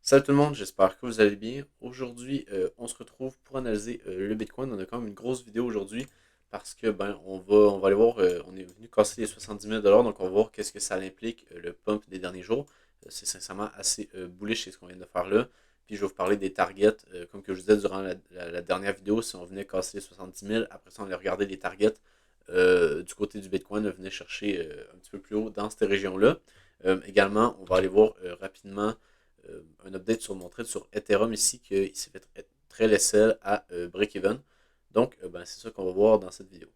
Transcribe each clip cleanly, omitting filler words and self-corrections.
Salut tout le monde, j'espère que vous allez bien. Aujourd'hui, on se retrouve pour analyser le Bitcoin. On a quand même une grosse vidéo aujourd'hui parce que on va aller voir, on est venu casser les 70 000 $, donc on va voir qu'est-ce que ça implique, le pump des derniers jours. C'est sincèrement assez bullish, c'est ce qu'on vient de faire là. Puis je vais vous parler des targets, comme que je vous disais durant la dernière vidéo, si on venait casser les 70 000, après ça on allait regarder les targets du côté du Bitcoin, on venait chercher un petit peu plus haut dans cette région-là. Également, on va aller voir rapidement un update sur mon trade sur Ethereum ici, qu'il s'est fait très laissé à break-even. Donc, c'est ça qu'on va voir dans cette vidéo.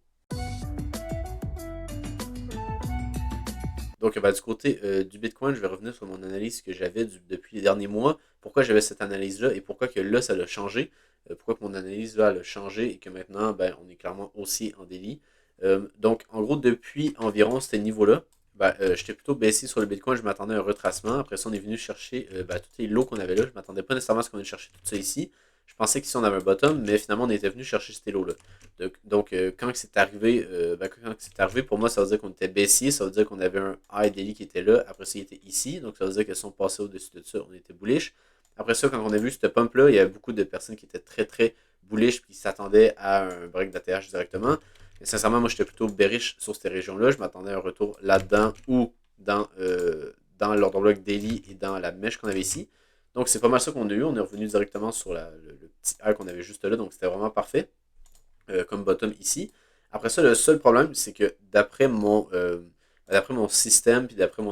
Donc, du côté du Bitcoin, je vais revenir sur mon analyse que j'avais depuis les derniers mois. Pourquoi j'avais cette analyse-là et pourquoi que là, ça l'a changé. Pourquoi que mon analyse là, elle a changé et que maintenant, on est clairement aussi en délit. Donc, en gros, depuis environ ce niveau-là, j'étais plutôt baissé sur le Bitcoin. Je m'attendais à un retracement. Après ça, on est venu chercher tous les lots qu'on avait là. Je ne m'attendais pas nécessairement à ce qu'on ait cherché tout ça ici. Je pensais qu'ici, on avait un bottom, mais finalement, on était venu chercher ces lots-là. Donc, quand c'est arrivé, pour moi, ça veut dire qu'on était baissier, ça veut dire qu'on avait un high daily qui était là, après ça, il était ici, donc ça veut dire que si on passait au-dessus de ça, on était bullish. Après ça, quand on a vu ce pump-là, il y avait beaucoup de personnes qui étaient très très bullish puis qui s'attendaient à un break d'ATH directement. Mais sincèrement, moi, j'étais plutôt bearish sur ces régions-là. Je m'attendais à un retour là-dedans ou dans l'ordre bloc daily et dans la mèche qu'on avait ici. Donc, c'est pas mal ça qu'on a eu. On est revenu directement sur le petit high qu'on avait juste là, donc c'était vraiment parfait comme bottom ici. Après ça, le seul problème, c'est que d'après mon système, puis d'après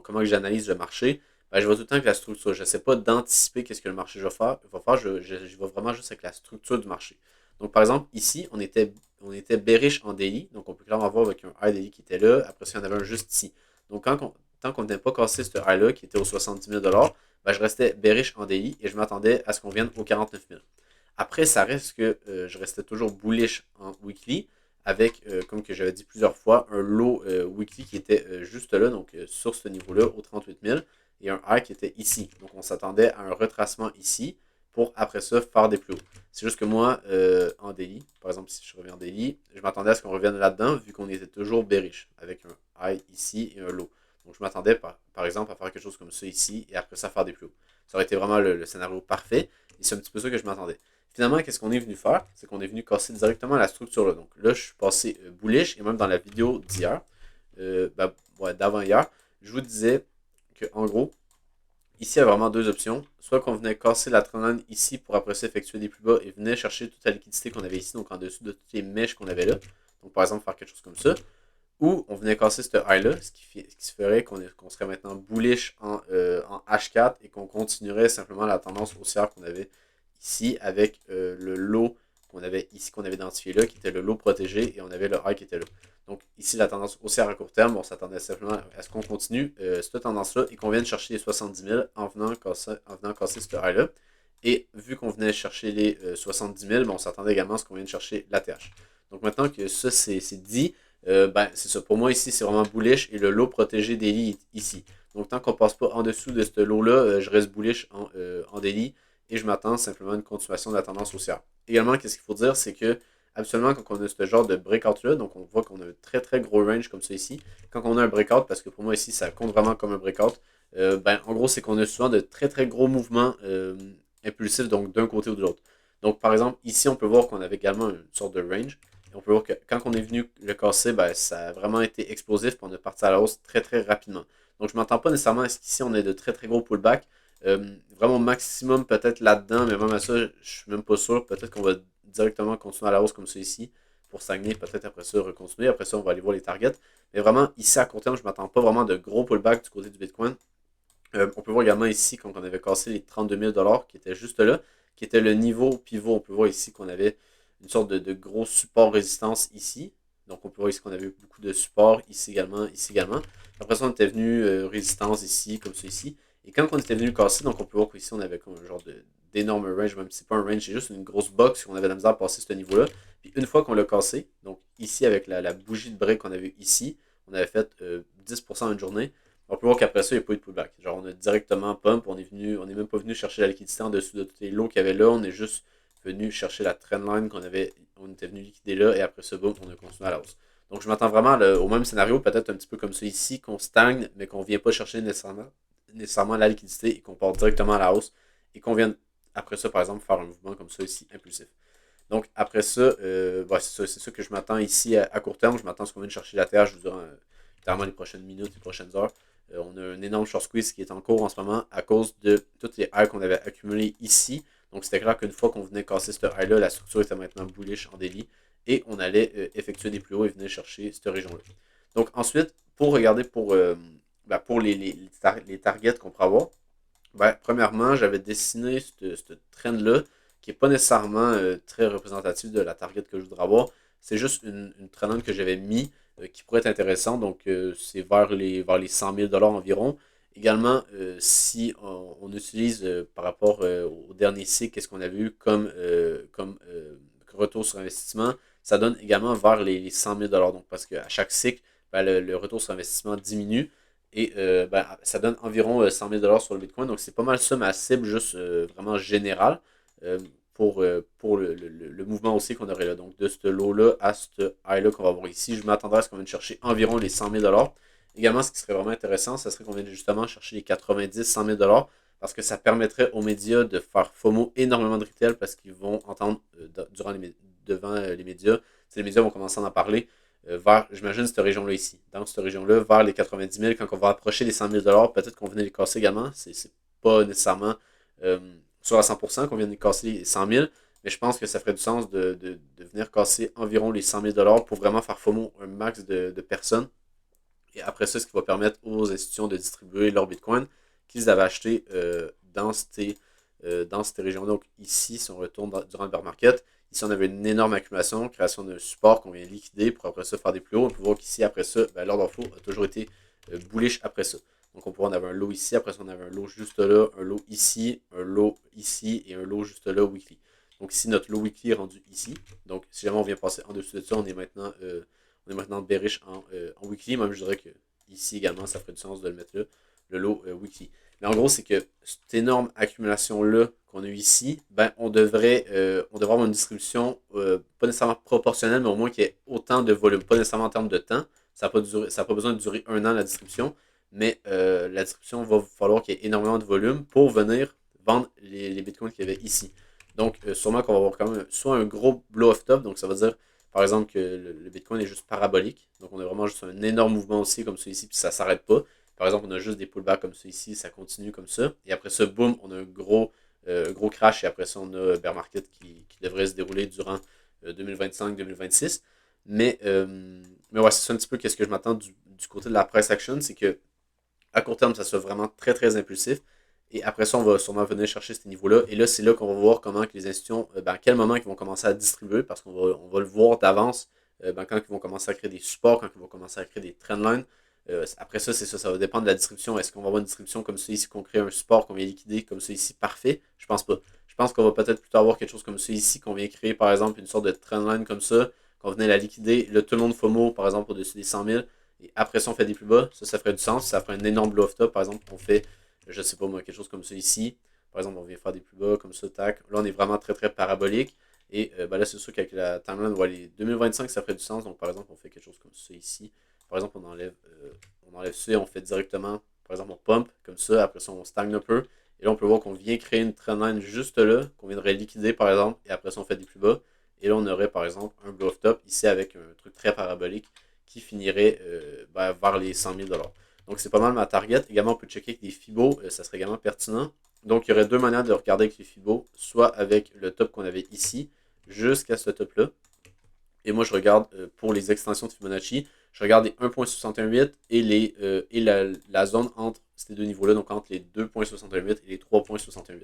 comment j'analyse le marché, je vois tout le temps que la structure, je ne sais pas d'anticiper qu'est-ce que le marché va faire, je vois vraiment juste avec la structure du marché. Donc, par exemple, ici, on était bearish en daily, donc on peut clairement voir avec un high daily qui était là, après ça, il y en avait un juste ici. Donc, tant qu'on n'avait pas cassé ce high-là, qui était aux 70 000 $, je restais bearish en daily et je m'attendais à ce qu'on vienne aux 49 000. Après, ça reste que je restais toujours bullish en weekly avec, comme que j'avais dit plusieurs fois, un low weekly qui était juste là, donc sur ce niveau-là, au 38 000, et un high qui était ici. Donc on s'attendait à un retracement ici pour après ça faire des plus hauts. C'est juste que moi, en daily, par exemple, si je reviens en daily, je m'attendais à ce qu'on revienne là-dedans vu qu'on était toujours bearish avec un high ici et un low. Donc je m'attendais par exemple à faire quelque chose comme ça ici et après ça faire des plus hauts. Ça aurait été vraiment le scénario parfait et c'est un petit peu ça que je m'attendais. Finalement, qu'est-ce qu'on est venu faire? C'est qu'on est venu casser directement la structure là. Donc là, je suis passé bullish et même dans la vidéo d'hier, d'avant-hier, je vous disais que en gros, ici, il y a vraiment deux options. Soit qu'on venait casser la trendline ici pour après ça effectuer des plus bas et venir chercher toute la liquidité qu'on avait ici, donc en dessous de toutes les mèches qu'on avait là. Donc par exemple, faire quelque chose comme ça. Ou on venait casser ce high-là, ce qui se ferait qu'on serait maintenant bullish en H4 et qu'on continuerait simplement la tendance haussière qu'on avait ici avec le low qu'on avait ici, qu'on avait identifié là, qui était le low protégé, et on avait le high qui était là. Donc ici, la tendance haussière à court terme, on s'attendait simplement à ce qu'on continue cette tendance-là et qu'on vienne chercher les 70 000 en venant casser ce high-là. Et vu qu'on venait chercher les 70 000, on s'attendait également à ce qu'on vienne chercher l'ATH. Donc maintenant que ça c'est dit, c'est ça. Pour moi, ici, c'est vraiment bullish et le lot protégé daily est ici. Donc, tant qu'on ne passe pas en dessous de ce lot-là, je reste bullish en daily et je m'attends simplement à une continuation de la tendance haussière. Également, qu'est-ce qu'il faut dire, c'est que absolument, quand on a ce genre de breakout-là, donc on voit qu'on a un très très gros range comme ça ici, quand on a un breakout, parce que pour moi ici, ça compte vraiment comme un breakout, en gros, c'est qu'on a souvent de très très gros mouvements impulsifs, donc d'un côté ou de l'autre. Donc, par exemple, ici, on peut voir qu'on avait également une sorte de range. Et on peut voir que quand on est venu le casser, ça a vraiment été explosif et on est parti à la hausse très très rapidement. Donc je ne m'attends pas nécessairement à ce qu'ici on ait de très très gros pullbacks. Vraiment maximum peut-être là-dedans, mais même à ça, je ne suis même pas sûr. Peut-être qu'on va directement continuer à la hausse comme ça ici pour stagner, peut-être après ça recontinuer. Après ça, on va aller voir les targets. Mais vraiment, ici à court terme, je ne m'attends pas vraiment de gros pullbacks du côté du Bitcoin. On peut voir également ici, quand on avait cassé les 32 000 $ qui étaient juste là, qui était le niveau pivot. On peut voir ici qu'on avait une sorte de gros support résistance ici. Donc on peut voir ici qu'on avait beaucoup de support ici également, ici également. Après ça, on était venu résistance ici, comme ça ici. Et quand on était venu casser, donc on peut voir qu'ici on avait comme un genre d'énorme range, même si c'est pas un range, c'est juste une grosse box, on avait la misère à passer ce niveau-là. Puis une fois qu'on l'a cassé, donc ici avec la bougie de break qu'on avait ici, on avait fait 10% en une journée. On peut voir qu'après ça, il n'y a pas eu de pullback. Genre, on a directement pump, on n'est même pas venu chercher la liquidité en dessous de tous les lots qu'il y avait là, on est juste venu chercher la trendline on était venu liquider là, et après ça, boum, on a continué à la hausse. Donc, je m'attends vraiment au même scénario, peut-être un petit peu comme ça ici, qu'on stagne, mais qu'on ne vient pas chercher nécessairement la liquidité et qu'on part directement à la hausse et qu'on vienne après ça, par exemple, faire un mouvement comme ça ici, impulsif. Donc après ça, c'est ça que je m'attends ici à court terme. Je m'attends à ce qu'on vienne chercher la TH durant littéralement les prochaines minutes, les prochaines heures. On a un énorme short squeeze qui est en cours en ce moment à cause de toutes les highs qu'on avait accumulées ici. Donc c'était clair qu'une fois qu'on venait casser ce high-là, la structure était maintenant bullish en daily et on allait effectuer des plus hauts et venir chercher cette région-là. Donc ensuite, pour regarder pour les targets qu'on pourrait avoir, premièrement, j'avais dessiné cette trend-là, qui n'est pas nécessairement très représentative de la target que je voudrais avoir. C'est juste une trend que j'avais mis qui pourrait être intéressante. Donc, c'est vers les 100 000 environ. Également, si on utilise par rapport au dernier cycle, qu'est-ce qu'on a vu comme retour sur investissement, ça donne également vers les 100 000 Donc, parce qu'à chaque cycle, le retour sur investissement diminue. Et ça donne environ 100 000 sur le Bitcoin. Donc, c'est pas mal ça ma cible, juste vraiment générale euh, pour le mouvement aussi qu'on aurait là. Donc, de ce low-là à ce high-là qu'on va voir ici, je m'attendrais à ce qu'on vienne chercher environ les 100 000 Également, ce qui serait vraiment intéressant, ça serait qu'on vienne justement chercher les 90, 100 000 parce que ça permettrait aux médias de faire FOMO énormément de retail parce qu'ils vont entendre devant les médias. Les médias vont commencer à en parler vers, j'imagine, cette région-là ici. Dans cette région-là, vers les 90 000, quand on va approcher les 100 000 peut-être qu'on venait les casser également. C'est pas nécessairement sûr à 100% qu'on vienne les casser les 100 000, mais je pense que ça ferait du sens de venir casser environ les 100 000 pour vraiment faire FOMO un max de personnes. Et après ça, ce qui va permettre aux institutions de distribuer leur Bitcoin qu'ils avaient acheté dans cette région. Donc ici, si on retourne durant le bear market, ici on avait une énorme accumulation, création d'un support qu'on vient liquider pour après ça faire des plus hauts. On peut voir qu'ici, après ça, l'ordre flow a toujours été bullish après ça. Donc on peut voir qu'on avait un low ici, après ça on avait un low juste là, un low ici et un low juste là weekly. Donc ici notre low weekly est rendu ici. Donc si jamais on vient passer en dessous de ça, on est maintenant bearish en weekly. Même je dirais que ici également ça ferait du sens de le mettre là, le low weekly. Mais en gros, c'est que cette énorme accumulation-là qu'on a eu ici, on devrait avoir une distribution pas nécessairement proportionnelle, mais au moins qu'il y ait autant de volume. Pas nécessairement en termes de temps. Ça n'a pas besoin de durer un an la distribution, mais la distribution va falloir qu'il y ait énormément de volume pour venir vendre les bitcoins qu'il y avait ici. Donc, sûrement qu'on va avoir quand même soit un gros blow-off top, donc ça veut dire par exemple que le bitcoin est juste parabolique. Donc, on a vraiment juste un énorme mouvement aussi comme celui-ci, puis ça ne s'arrête pas. Par exemple, on a juste des pullbacks comme ça ici, ça continue comme ça. Et après ça, boum, on a un gros crash. Et après ça, on a bear market qui devrait se dérouler durant 2025-2026. Mais ouais, c'est ça un petit peu qu'est-ce que je m'attends du côté de la price action. C'est que à court terme, ça soit vraiment très, très impulsif. Et après ça, on va sûrement venir chercher ce niveau-là. Et là, c'est là qu'on va voir comment que les institutions, à quel moment ils vont commencer à distribuer, parce qu'on va le voir d'avance, quand ils vont commencer à créer des supports, quand ils vont commencer à créer des trendlines. Après ça, c'est ça, ça va dépendre de la distribution. Est-ce qu'on va avoir une distribution comme ça ici, qu'on crée un support, qu'on vient liquider comme ça ici, parfait? Je pense pas. Je pense qu'on va peut-être plutôt avoir quelque chose comme ça ici, qu'on vient créer par exemple une sorte de trendline comme ça, qu'on venait la liquider. Là, tout le monde FOMO, par exemple, au-dessus des 100 000. Et après ça, on fait des plus bas. Ça ferait du sens. Ça ferait un énorme blow-off top. Par exemple, on fait, je sais pas moi, quelque chose comme ça ici. Par exemple, on vient faire des plus bas comme ça, tac. Là, on est vraiment très, très parabolique. Et là, c'est sûr qu'avec la timeline, on va aller 2025, ça ferait du sens. Donc, par exemple, on fait quelque chose comme ça ici. Par exemple, on enlève ça et on fait directement, par exemple, on pump comme ça. Après ça, on stagne un peu. Et là, on peut voir qu'on vient créer une trendline juste là, qu'on viendrait liquider, par exemple. Et après ça, on fait des plus bas. Et là, on aurait, par exemple, un blow top ici avec un truc très parabolique qui finirait vers les 100 000 Donc, c'est pas mal ma target. Également, on peut checker avec des Fibo. Ça serait également pertinent. Donc, il y aurait deux manières de regarder avec les Fibo. Soit avec le top qu'on avait ici, jusqu'à ce top-là. Et moi, je regarde pour les extensions de Fibonacci, je regarde les 1.68 et la zone entre ces deux niveaux-là, donc entre les 2.68 et les 3.68.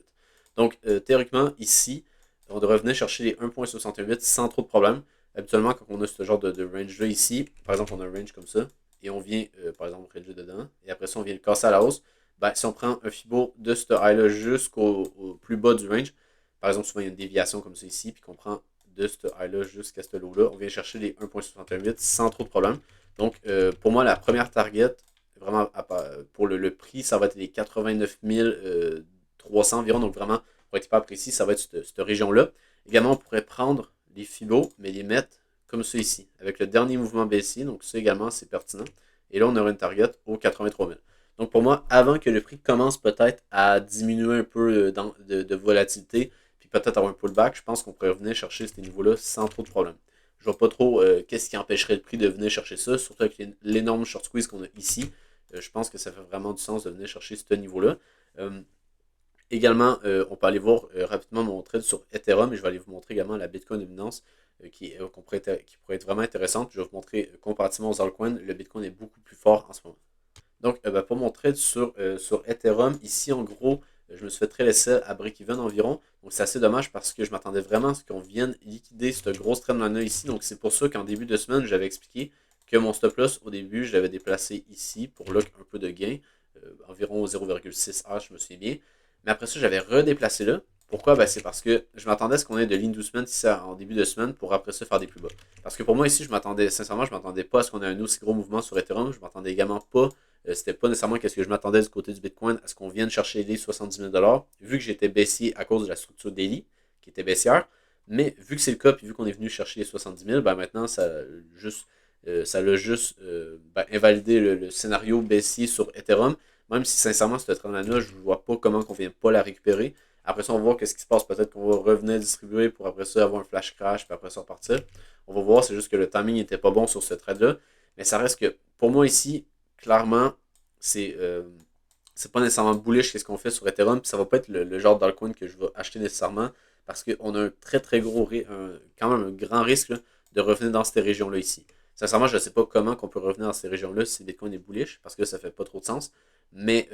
Donc, théoriquement, ici, on devrait venir chercher les 1.68 sans trop de problèmes. Habituellement, quand on a ce genre de range-là ici, par exemple, on a un range comme ça, et on vient, par exemple, ranger dedans, et après ça, on vient le casser à la hausse. Si on prend un Fibo de ce high-là jusqu'au plus bas du range, par exemple, souvent il y a une déviation comme ça ici, puis qu'on prend de ce high-là jusqu'à ce low-là, on vient chercher les 1.68 sans trop de problème. Donc, pour moi, la première target, vraiment, pour le prix, ça va être les 89 300 environ. Donc, vraiment, pour être hyper précis, ça va être cette région-là. Également, on pourrait prendre les Fibo, mais les mettre comme ceux ici, avec le dernier mouvement baissier. Donc, ça également, c'est pertinent. Et là, on aurait une target au 83 000. Donc pour moi, avant que le prix commence peut-être à diminuer un peu de volatilité, puis peut-être avoir un pullback, je pense qu'on pourrait revenir chercher ces niveaux-là sans trop de problèmes. Je vois pas trop qu'est-ce qui empêcherait le prix de venir chercher ça, surtout avec l'énorme short squeeze qu'on a ici. Je pense que ça fait vraiment du sens de venir chercher ce niveau-là. Euh, Également, on peut aller voir rapidement mon trade sur Ethereum et je vais aller vous montrer également la Bitcoin dominance qui pourrait être vraiment intéressante. Je vais vous montrer comparativement aux altcoins, le Bitcoin est beaucoup plus fort en ce moment. Donc, pour mon trade sur Ethereum, ici en gros, je me suis fait très laisser à break-even environ. Donc, c'est assez dommage parce que je m'attendais vraiment à ce qu'on vienne liquider cette grosse trendline-là ici. Donc, c'est pour ça qu'en début de semaine, j'avais expliqué que mon stop loss au début, je l'avais déplacé ici pour lock un peu de gain, environ 0,6H, je me souviens bien. Mais après ça, j'avais redéplacé là. Pourquoi? Ben, c'est parce que je m'attendais à ce qu'on ait de l'inducement ici en début de semaine pour après ça faire des plus bas. Parce que pour moi ici, sincèrement, je m'attendais pas à ce qu'on ait un aussi gros mouvement sur Ethereum. Je m'attendais également pas, c'était pas nécessairement qu'est-ce que je m'attendais du côté du Bitcoin à ce qu'on vienne chercher les 70 000 vu que j'étais baissier à cause de la structure daily qui était baissière. Mais vu que c'est le cas, puis vu qu'on est venu chercher les 70 000, ben maintenant, ça l'a juste invalidé le scénario baissier sur Ethereum. Même si sincèrement, cette trend-là, je ne vois pas comment on ne vient pas la récupérer. Après ça, on va voir qu'est-ce qui se passe. Peut-être qu'on va revenir distribuer pour après ça avoir un flash crash, puis après ça repartir. On va voir, c'est juste que le timing n'était pas bon sur ce trade-là. Mais ça reste que, pour moi ici, clairement, c'est pas nécessairement bullish qu'est-ce qu'on fait sur Ethereum, puis ça va pas être le genre d'altcoin que je vais acheter nécessairement, parce qu'on a un très très gros, quand même un grand risque là, de revenir dans ces régions-là ici. Sincèrement, je ne sais pas comment on peut revenir dans ces régions-là si Bitcoin est bullish, parce que ça fait pas trop de sens. Mais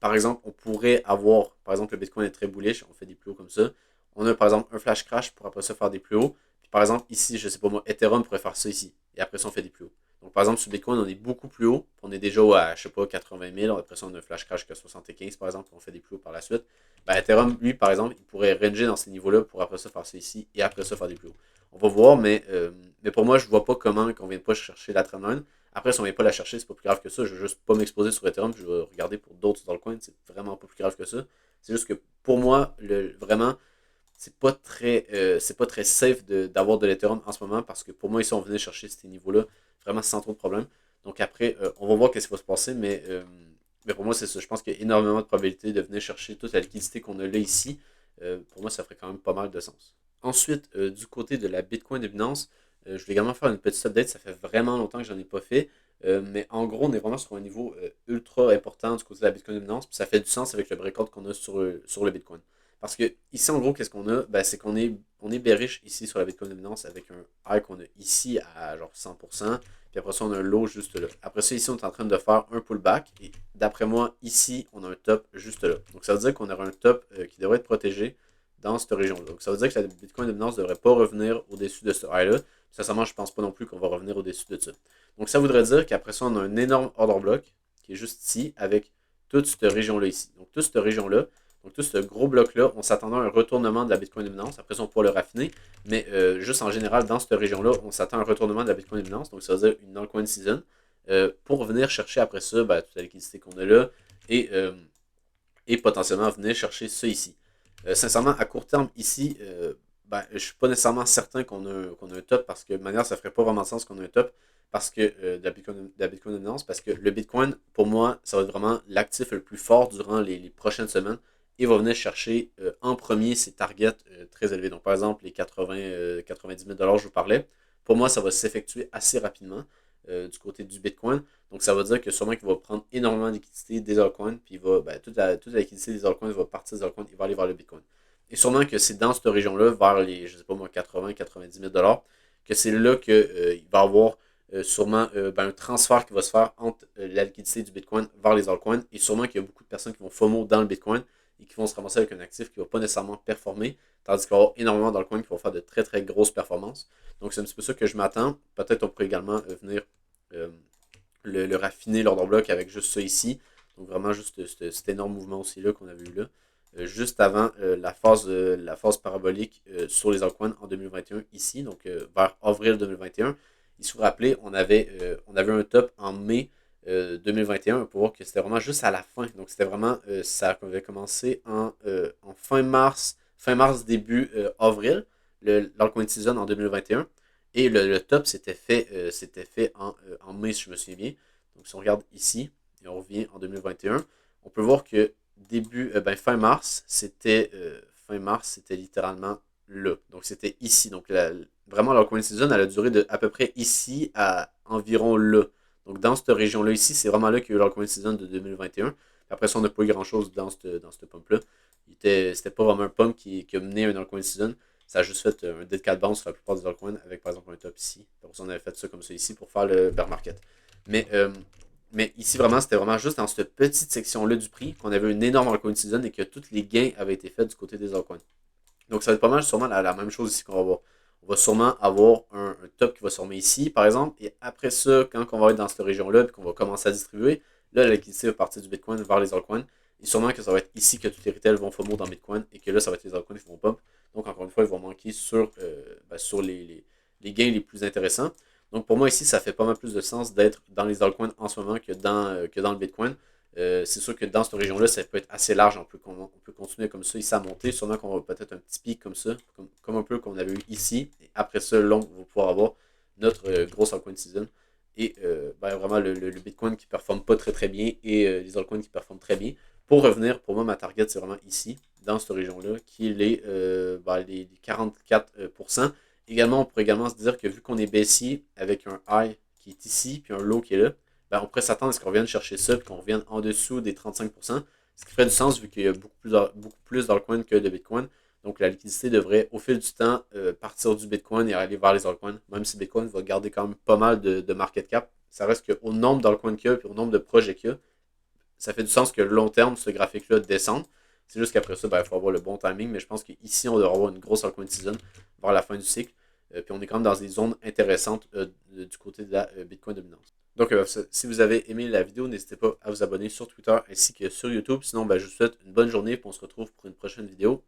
par exemple, on pourrait avoir, par exemple, le Bitcoin est très bullish, on fait des plus hauts comme ça. On a par exemple un flash crash pour après ça faire des plus hauts. Puis par exemple, ici, je sais pas moi, Ethereum pourrait faire ça ici. Et après ça, on fait des plus hauts. Donc par exemple, sur Bitcoin, on est beaucoup plus haut. On est déjà à, je sais pas, 80 000. Après ça, on a un flash crash que 75 par exemple. On fait des plus hauts par la suite. Ben, Ethereum, lui, par exemple, il pourrait ranger dans ces niveaux-là pour après ça faire ça ici et après ça faire des plus hauts. On va voir, mais pour moi, je vois pas comment qu'on vient pas chercher la trendline. Après, si on vient pas la chercher, c'est pas plus grave que ça. Je vais juste pas m'exposer sur Ethereum, je vais regarder pour d'autres altcoins. C'est vraiment pas plus grave que ça. C'est juste que pour moi, vraiment, c'est pas très safe d'avoir de l'Ethereum en ce moment parce que pour moi, ici, on venait chercher ces niveaux-là vraiment sans trop de problèmes. Donc après, on va voir qu'est-ce qui va se passer, mais pour moi, c'est ça. Je pense qu'il y a énormément de probabilités de venir chercher toute la liquidité qu'on a là ici. Pour moi, ça ferait quand même pas mal de sens. Ensuite, du côté de la Bitcoin Binance, je vais également faire une petite update. Ça fait vraiment longtemps que j'en ai pas fait. Mais en gros, on est vraiment sur un niveau ultra important du côté de la Bitcoin Dominance. Puis ça fait du sens avec le breakout qu'on a sur le Bitcoin. Parce que ici, en gros, qu'est-ce qu'on a? Ben, c'est qu'on est bearish ici sur la Bitcoin Dominance avec un high qu'on a ici à genre 100%. Puis après ça, on a un low juste là. Après ça, ici, on est en train de faire un pullback. Et d'après moi, ici, on a un top juste là. Donc ça veut dire qu'on aura un top qui devrait être protégé dans cette région-là. Donc ça veut dire que la Bitcoin Dominance ne devrait pas revenir au-dessus de ce high-là. Sincèrement, je ne pense pas non plus qu'on va revenir au-dessus de ça. Donc ça voudrait dire qu'après ça, on a un énorme order block qui est juste ici avec toute cette région-là ici. Donc toute cette région-là, donc tout ce gros bloc-là, on s'attendait à un retournement de la Bitcoin dominance. Après ça, on pourra le raffiner. Mais juste en général, dans cette région-là, on s'attend à un retournement de la Bitcoin dominance. Donc ça veut dire une altcoin season. Pour venir chercher après ça toute la liquidité qu'on a là et potentiellement venir chercher ça ici. Sincèrement, à court terme, ici, je ne suis pas nécessairement certain qu'on a un top parce que de manière, ça ne ferait pas vraiment de sens qu'on a un top parce que de la Bitcoin dominance, parce que le Bitcoin, pour moi, ça va être vraiment l'actif le plus fort durant les prochaines semaines et va venir chercher en premier ses targets très élevés. Donc, par exemple, les 90 000 je vous parlais, pour moi, ça va s'effectuer assez rapidement du côté du Bitcoin. Donc, ça veut dire que sûrement qu'il va prendre énormément de liquidité des altcoins, puis toute la liquidité des altcoins va partir des altcoins, il va aller vers le Bitcoin. Et sûrement que c'est dans cette région-là, vers les, je sais pas moi, 80-90 000 que c'est là qu'il va y avoir sûrement un transfert qui va se faire entre la liquidité du Bitcoin vers les altcoins. Et sûrement qu'il y a beaucoup de personnes qui vont FOMO dans le Bitcoin et qui vont se ramasser avec un actif qui ne va pas nécessairement performer, tandis qu'il va y avoir énormément d'altcoins qui vont faire de très très grosses performances. Donc c'est un petit peu ça que je m'attends. Peut-être on pourrait également venir euh, le raffiner l'ordre bloc avec juste ça ici. Donc vraiment juste cet énorme mouvement aussi là qu'on avait eu là. Juste avant la phase parabolique sur les altcoins en 2021 ici, donc vers avril 2021. Il se vous rappelez, on avait un top en mai 2021 pour voir que c'était vraiment juste à la fin. Donc c'était vraiment, ça avait commencé en fin mars, début avril, l'altcoin season en 2021. Et le top s'était fait en mai, si je me souviens bien. Donc si on regarde ici, et on revient en 2021, on peut voir que fin mars, c'était littéralement là. Donc c'était ici. Donc vraiment, l'altcoin season, elle a duré de à peu près ici à environ là. Donc dans cette région-là ici, c'est vraiment là qu'il y a eu l'altcoin season de 2021. Après ça, on n'a pas eu grand-chose dans cette pump-là. C'était pas vraiment un pump qui a mené à une altcoin season. Ça a juste fait un dead cat bounce sur la plupart des altcoins avec par exemple un top ici. Donc on avait fait ça comme ça ici pour faire le bear market. Mais, euh, mais ici vraiment, c'était vraiment juste dans cette petite section-là du prix qu'on avait une énorme altcoin season et que tous les gains avaient été faits du côté des altcoins. Donc ça va être pas mal sûrement la même chose ici qu'on va voir. On va sûrement avoir un top qui va se former ici, par exemple, et après ça, quand on va être dans cette région-là et qu'on va commencer à distribuer, là, la liquidité va partir du Bitcoin vers les altcoins. Et sûrement que ça va être ici que tous les retails vont FOMO dans Bitcoin et que là, ça va être les altcoins qui vont pump. Donc, encore une fois, ils vont manquer sur les gains les plus intéressants. Donc, pour moi, ici, ça fait pas mal plus de sens d'être dans les altcoins en ce moment que dans le Bitcoin. C'est sûr que dans cette région-là, ça peut être assez large. On peut continuer comme ça, ici à monter. Sûrement qu'on va peut-être un petit pic comme ça, comme un peu qu'on avait eu ici. Et après ça, long, on va pouvoir avoir notre grosse altcoin season. Et vraiment le Bitcoin qui performe pas très très bien et les altcoins qui performent très bien. Pour revenir, pour moi, ma target, c'est vraiment ici, dans cette région-là, qui est les 44%. Également, on pourrait également se dire que vu qu'on est baissier avec un high qui est ici, puis un low qui est là, on pourrait s'attendre à ce qu'on revienne chercher ça et qu'on revienne en dessous des 35%, ce qui ferait du sens vu qu'il y a beaucoup plus d'altcoins que de Bitcoin. Donc la liquidité devrait, au fil du temps, partir du Bitcoin et aller vers les altcoins. Même si Bitcoin va garder quand même pas mal de market cap, ça reste qu'au nombre d'altcoins qu'il y a et au nombre de projets qu'il y a, ça fait du sens que long terme, ce graphique-là descende. C'est juste qu'après ça, il faut avoir le bon timing. Mais je pense qu'ici, on devrait avoir une grosse altcoin season vers la fin du cycle. Puis on est quand même dans des zones intéressantes du côté de la Bitcoin dominance. Donc, si vous avez aimé la vidéo, n'hésitez pas à vous abonner sur Twitter ainsi que sur YouTube. Sinon, je vous souhaite une bonne journée et on se retrouve pour une prochaine vidéo.